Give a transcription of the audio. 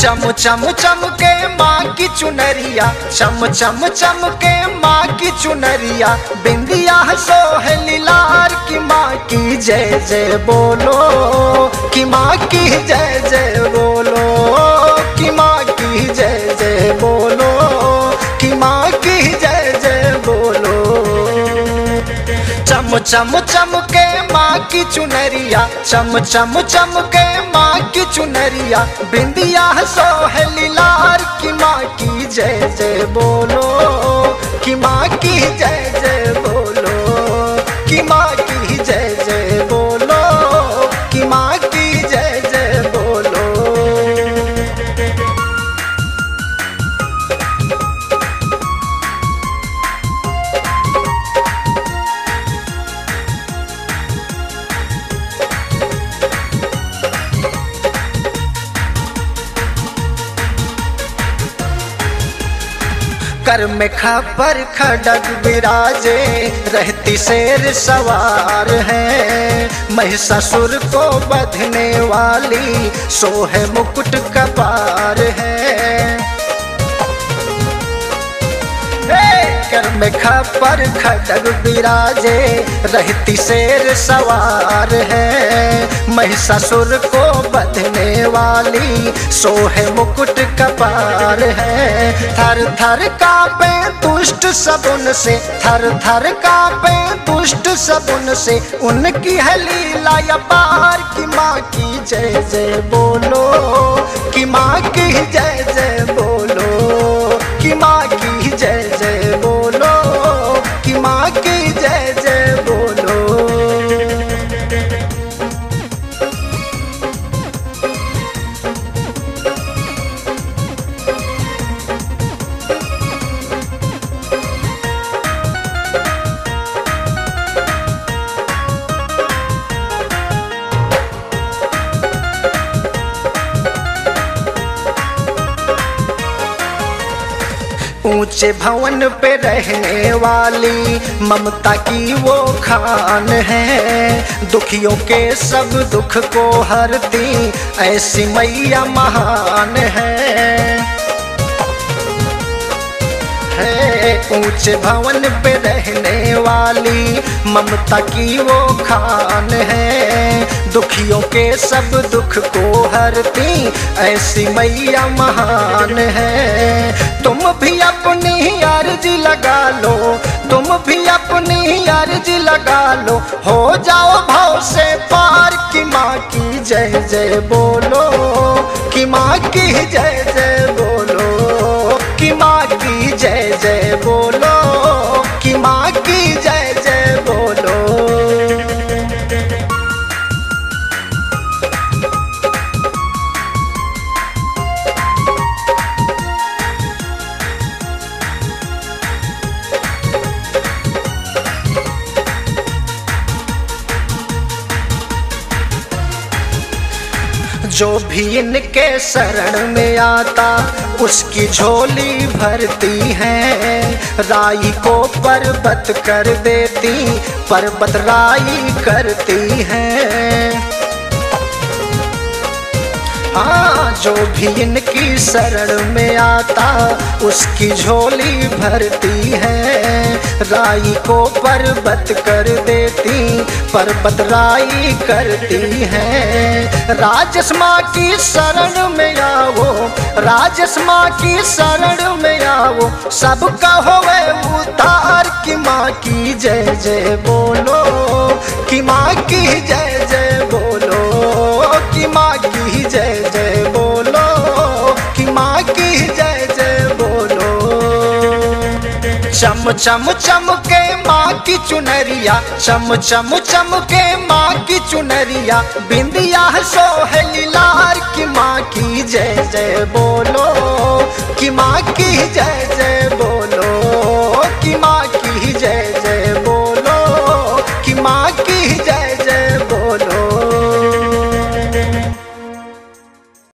चम चम चम के माँ की चुनरिया, चम चम चम के माँ की चुनरिया, बिंदिया सोहेली लार की माँ की जय जय बोलो, कि माँ की जय जय बोलो, कि माँ की जय जय बोलो, कि माँ की जय जय बोलो। चम चम चम के माँ की चुनरिया, चम चम चम के माँ की चुनरिया, बिंदिया सोहेली लार की माँ की जय जय बोलो, कि माँ की जय जय बोलो, कि माँ की जय जय बोलो, कि माँ की जय जय बोलो। कर में खपर खडग विराजे, रहती शेर सवार है, महिषासुर को बंधने वाली सोहे मुकुट कपार है। कर में खपर खडग विराजे, रहती शेर सवार है, महिषासुर को बंधने वाली सोहे मुकुट कपार है। थर थर कांपे दुष्ट सबुन से, थर थर कांपे दुष्ट सबुन से, उनकी है लीला अपार, की माँ की जय जय बोलो, कि माँ की जय जय बोलो, कि माँ की जय जय बोलो, कि माँ की जय जय बोलो। ऊंचे भवन पे रहने वाली ममता की वो खान है, दुखियों के सब दुख को हरती ऐसी मैया महान है। ऊंचे भवन पे रहने वाली ममता की वो खान है, दुखियों के सब दुख को हरती ऐसी मैया महान है। तुम भी अपनी अर्जी लगा लो, तुम भी अपनी अर्जी लगा लो, हो जाओ भाव से पार, की माँ की जय जय बोलो, कि माँ की जय जय बोलो, कि माँ की जय जय बोलो, कि माँ की जय जय बोलो। जो भी इनके शरण में आता उसकी झोली भरती है, राई को पर्वत कर देती, पर्वत राई करती है। हाँ, जो भी इनकी शरण में आता उसकी झोली भरती है, राई को पर्वत कर देती, पर्वत राई करती है। राजस माँ की शरण में आओ, राजस माँ की शरण में आओ, सबका होवे उद्धार, की माँ की जय जय बोलो, कि माँ की जय जय बोलो, कि माँ की जय जय बोलो, कि माँ की जय जय बोलो। चम चम चम के माँ की चुनरिया, चम चम चम के माँ की चुनरिया, बिंदिया सोहेली लार, की माँ की जय जय बोलो, कि माँ की जय जय बोलो, कि माँ की जय जय बोलो, कि माँ की जय